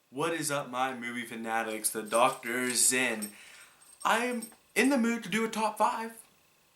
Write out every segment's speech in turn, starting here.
What is up, my movie fanatics? The Doctor's in. I'm in the mood to do a top 5,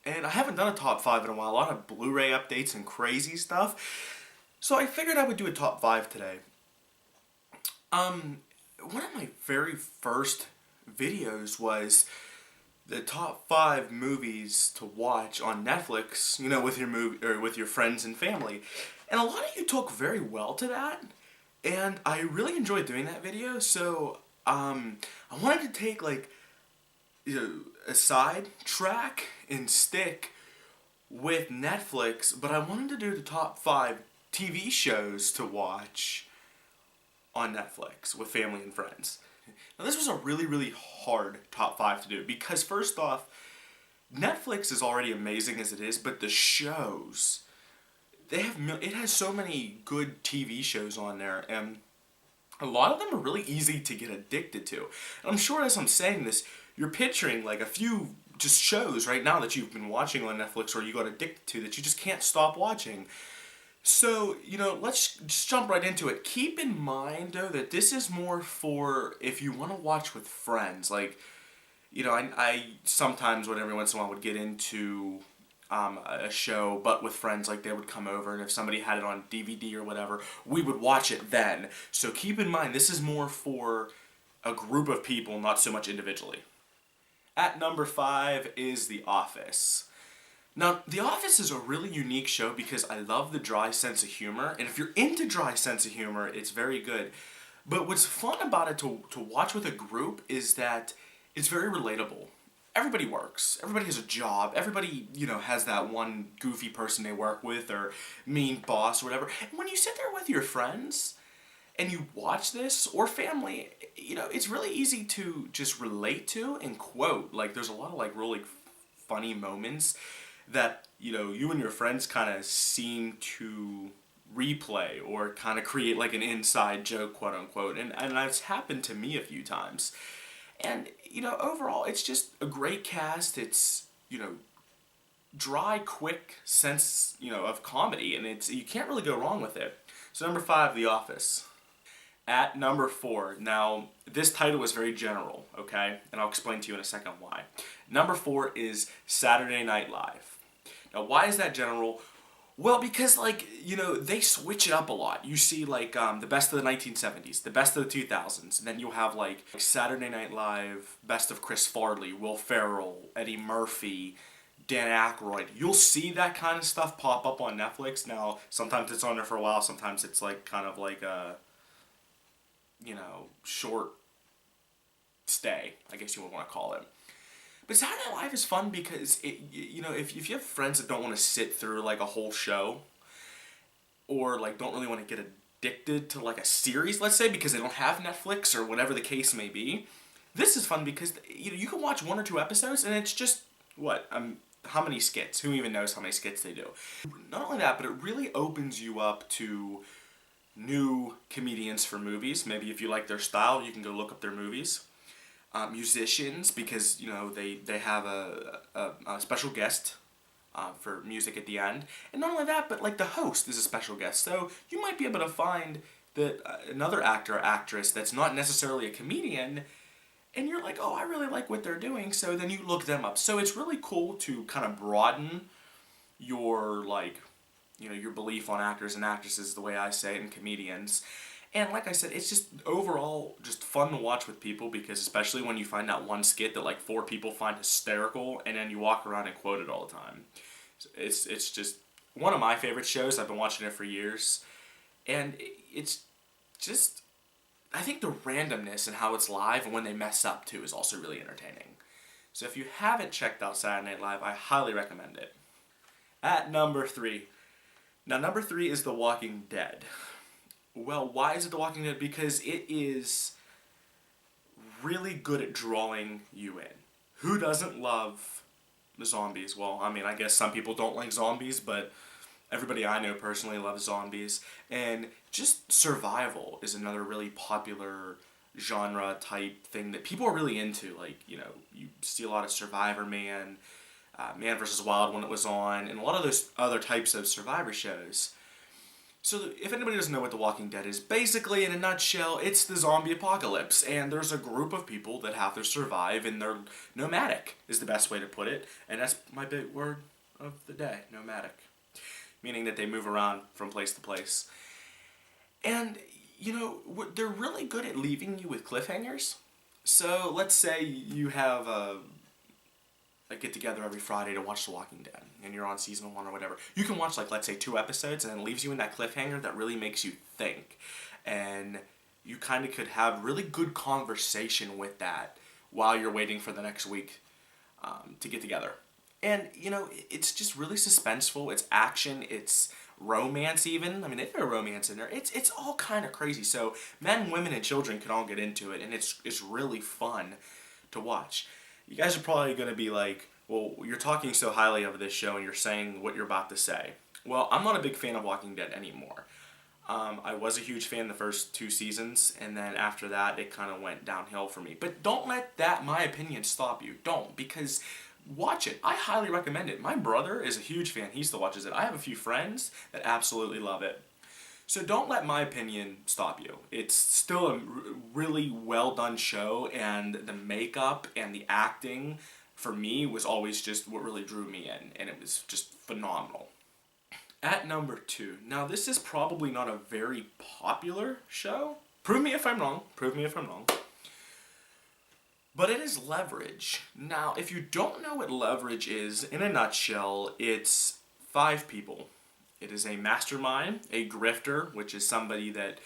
and I haven't done a top 5 in a while. A lot of Blu-ray updates and crazy stuff. So I figured I would do a top 5 today. One of my very first videos was the top 5 movies to watch on Netflix, with your movie or with your friends and family. And a lot of you took very well to that. And I really enjoyed doing that video, so I wanted to take a side track and stick with Netflix, but I wanted to do the top 5 TV shows to watch on Netflix with family and friends. Now this was a really, really hard top 5 to do because first off, Netflix is already amazing as it is, but the shows, it has so many good TV shows on there, and a lot of them are really easy to get addicted to. And I'm sure as I'm saying this, you're picturing like a few just shows right now that you've been watching on Netflix or you got addicted to that you just can't stop watching. So, let's just jump right into it. Keep in mind, though, that this is more for if you want to watch with friends. Like, I sometimes, every once in a while, would get into a show, but with friends, like they would come over, and if somebody had it on DVD or whatever, we would watch it then. So keep in mind, this is more for a group of people, not so much individually. At number 5 is The Office. Now, The Office is a really unique show because I love the dry sense of humor, and if you're into dry sense of humor, it's very good. But what's fun about it to watch with a group is that it's very relatable. Everybody works. Everybody has a job. Everybody, has that one goofy person they work with or mean boss or whatever. And when you sit there with your friends and you watch this, or family, it's really easy to just relate to and quote. Like, there's a lot of, really funny moments that, you and your friends kind of seem to replay or kind of create, an inside joke, quote unquote. And that's happened to me a few times. And, overall, it's just a great cast. It's, dry, quick sense, of comedy. And you can't really go wrong with it. So number 5, The Office. At number 4, now, this title is very general, okay? And I'll explain to you in a second why. Number 4 is Saturday Night Live. Now, why is that general? Well, because, they switch it up a lot. You see, the best of the 1970s, the best of the 2000s, and then you'll have, Saturday Night Live, best of Chris Farley, Will Ferrell, Eddie Murphy, Dan Aykroyd. You'll see that kind of stuff pop up on Netflix. Now, sometimes it's on there for a while, sometimes it's, a short stay, I guess you would want to call it. But Saturday Night Live is fun because if you have friends that don't want to sit through a whole show, or don't really want to get addicted to a series, let's say, because they don't have Netflix or whatever the case may be, this is fun because you can watch 1 or 2 episodes and it's just how many skits? Who even knows how many skits they do? Not only that, but it really opens you up to new comedians for movies. Maybe if you like their style, you can go look up their movies. Musicians, because they have a special guest for music at the end, and not only that, but the host is a special guest. So you might be able to find that another actor or actress that's not necessarily a comedian, and you're like, oh, I really like what they're doing. So then you look them up. So it's really cool to kind of broaden your your belief on actors and actresses, the way I say it, and comedians. And like I said, it's just overall just fun to watch with people because especially when you find that one skit that 4 people find hysterical and then you walk around and quote it all the time. It's just one of my favorite shows. I've been watching it for years. And it's just, I think the randomness and how it's live and when they mess up too is also really entertaining. So if you haven't checked out Saturday Night Live, I highly recommend it. At number 3. Now number 3 is The Walking Dead. Well, why is it The Walking Dead? Because it is really good at drawing you in. Who doesn't love the zombies? Well, I guess some people don't like zombies, but everybody I know personally loves zombies. And just survival is another really popular genre type thing that people are really into. You see a lot of Survivor Man, Man vs. Wild when it was on, and a lot of those other types of Survivor shows. So if anybody doesn't know what The Walking Dead is, basically in a nutshell, it's the zombie apocalypse, and there's a group of people that have to survive, and they're nomadic, is the best way to put it, and that's my big word of the day, nomadic. Meaning that they move around from place to place. And, they're really good at leaving you with cliffhangers. So let's say you have a get together every Friday to watch The Walking Dead, and you're on season 1 or whatever. You can watch, let's say 2 episodes, and then it leaves you in that cliffhanger that really makes you think. And you kind of could have really good conversation with that while you're waiting for the next week to get together. And, it's just really suspenseful. It's action. It's romance even. I mean, they've got romance in there. It's all kind of crazy. So men, women, and children can all get into it, and it's really fun to watch. You guys are probably going to be like, well, you're talking so highly of this show and you're saying what you're about to say. Well, I'm not a big fan of Walking Dead anymore. I was a huge fan the first 2 seasons, and then after that, it kind of went downhill for me. But don't let my opinion stop you. Don't, because watch it. I highly recommend it. My brother is a huge fan. He still watches it. I have a few friends that absolutely love it. So don't let my opinion stop you. It's still a really well done show, and the makeup and the acting for me was always just what really drew me in, and it was just phenomenal. At number 2, now this is probably not a very popular show. Prove me if I'm wrong. But it is Leverage. Now, if you don't know what Leverage is, in a nutshell, it's 5 people. It is a mastermind, a grifter, which is somebody that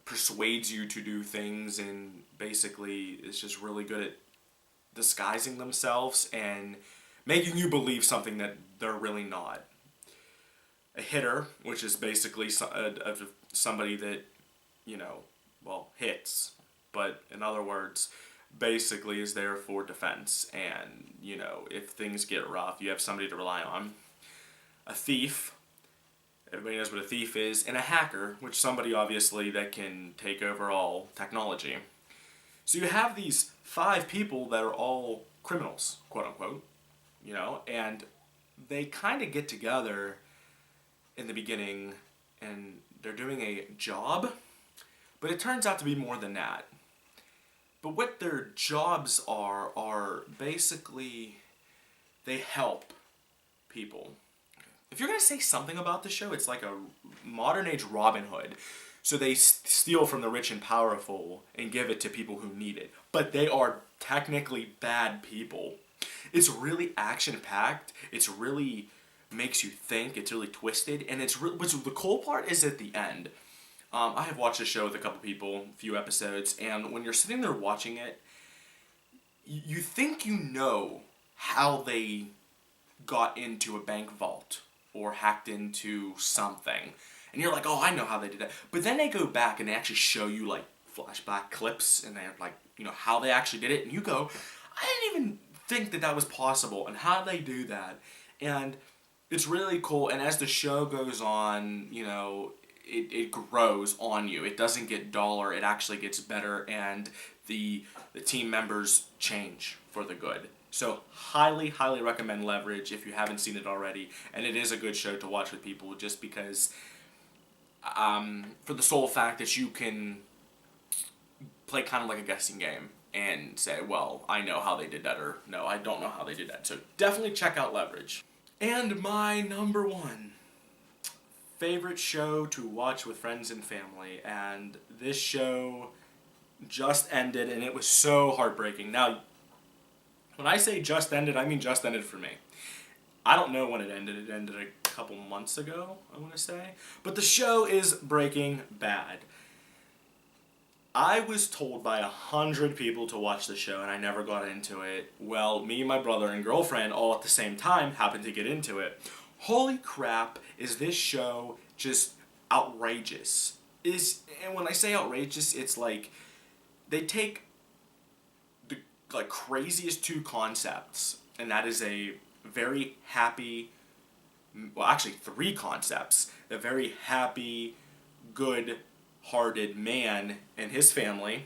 persuades you to do things and basically is just really good at disguising themselves and making you believe something that they're really not. A hitter, which is basically somebody that, hits. But in other words, basically is there for defense. And, if things get rough, you have somebody to rely on. A thief. Everybody knows what a thief is. And a hacker, which is somebody obviously that can take over all technology. So you have these 5 people that are all criminals, quote unquote, and they kind of get together in the beginning and they're doing a job, but it turns out to be more than that. But what their jobs are basically they help people. If you're going to say something about the show, it's like a modern age Robin Hood. So they steal from the rich and powerful and give it to people who need it. But they are technically bad people. It's really action-packed. It's really makes you think. It's really twisted. And the cool part is at the end. I have watched the show with a couple people, a few episodes, and when you're sitting there watching it, you think you know how they got into a bank vault or hacked into something. And you're like, oh, I know how they did that. But then they go back and they actually show you like flashback clips and they're like, how they actually did it. And you go, I didn't even think that was possible. And how they do that. And it's really cool. And as the show goes on, it grows on you. It doesn't get duller. It actually gets better. And the team members change for the good. So highly, highly recommend Leverage if you haven't seen it already. And it is a good show to watch with people just because for the sole fact that you can play kind of like a guessing game and say, well, I know how they did that, or no, I don't know how they did that. So definitely check out Leverage. And my number 1 favorite show to watch with friends and family. And this show just ended and it was so heartbreaking. Now, when I say just ended, I mean just ended for me. I don't know when it ended. It ended a couple months ago, I want to say. But the show is Breaking Bad. I was told by 100 people to watch the show, and I never got into it. Well, me, my brother, and girlfriend all at the same time happened to get into it. Holy crap, is this show just outrageous. And when I say outrageous, it's like they take the craziest 2 concepts, and that is a very happy, well, actually 3 concepts. A very happy, good-hearted man and his family,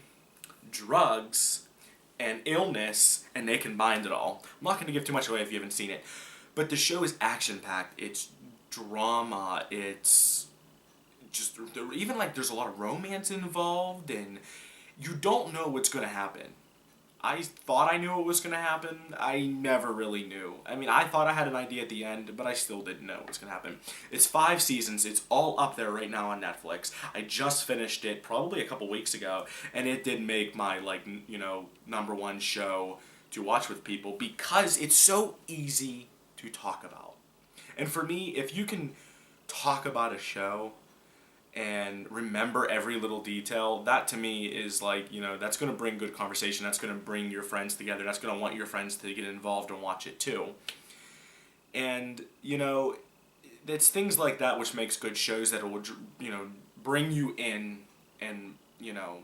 drugs, and illness, and they combined it all. I'm not going to give too much away if you haven't seen it, but the show is action-packed. It's drama. It's just, even like there's a lot of romance involved, and you don't know what's going to happen. I thought I knew what was going to happen. I never really knew. I mean, I thought I had an idea at the end, but I still didn't know what was going to happen. It's 5 seasons. It's all up there right now on Netflix. I just finished it probably a couple weeks ago, and it did make my, like, you know, #1 show to watch with people because it's so easy to talk about. And for me, if you can talk about a show and remember every little detail, that to me is like, you know, that's going to bring good conversation. That's going to bring your friends together. That's going to want your friends to get involved and watch it too. And, you know, it's things like that which makes good shows that will, you know, bring you in and, you know,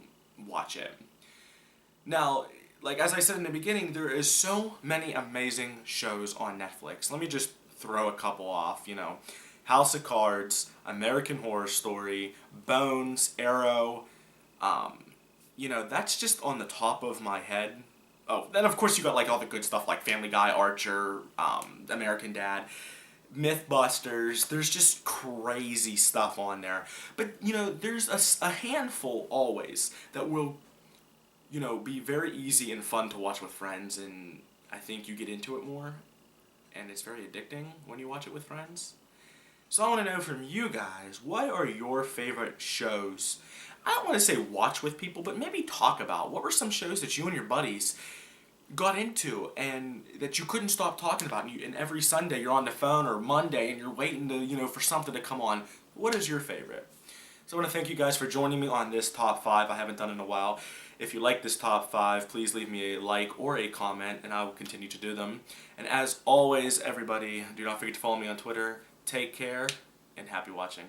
watch it. Now, like as I said in the beginning, there is so many amazing shows on Netflix. Let me just throw a couple off, you know. House of Cards, American Horror Story, Bones, Arrow, you know, that's just on the top of my head. Oh, then of course you got like all the good stuff like Family Guy, Archer, American Dad, Mythbusters. There's just crazy stuff on there. But, you know, there's a handful always that will, you know, be very easy and fun to watch with friends, and I think you get into it more, and it's very addicting when you watch it with friends. So I want to know from you guys, what are your favorite shows? I don't want to say watch with people, but maybe talk about. What were some shows that you and your buddies got into and that you couldn't stop talking about? And every Sunday you're on the phone, or Monday, and you're waiting to, you know, for something to come on. What is your favorite? So I want to thank you guys for joining me on this top 5. I haven't done in a while. If you like this top 5, please leave me a like or a comment, and I will continue to do them. And as always, everybody, do not forget to follow me on Twitter. Take care, and happy watching.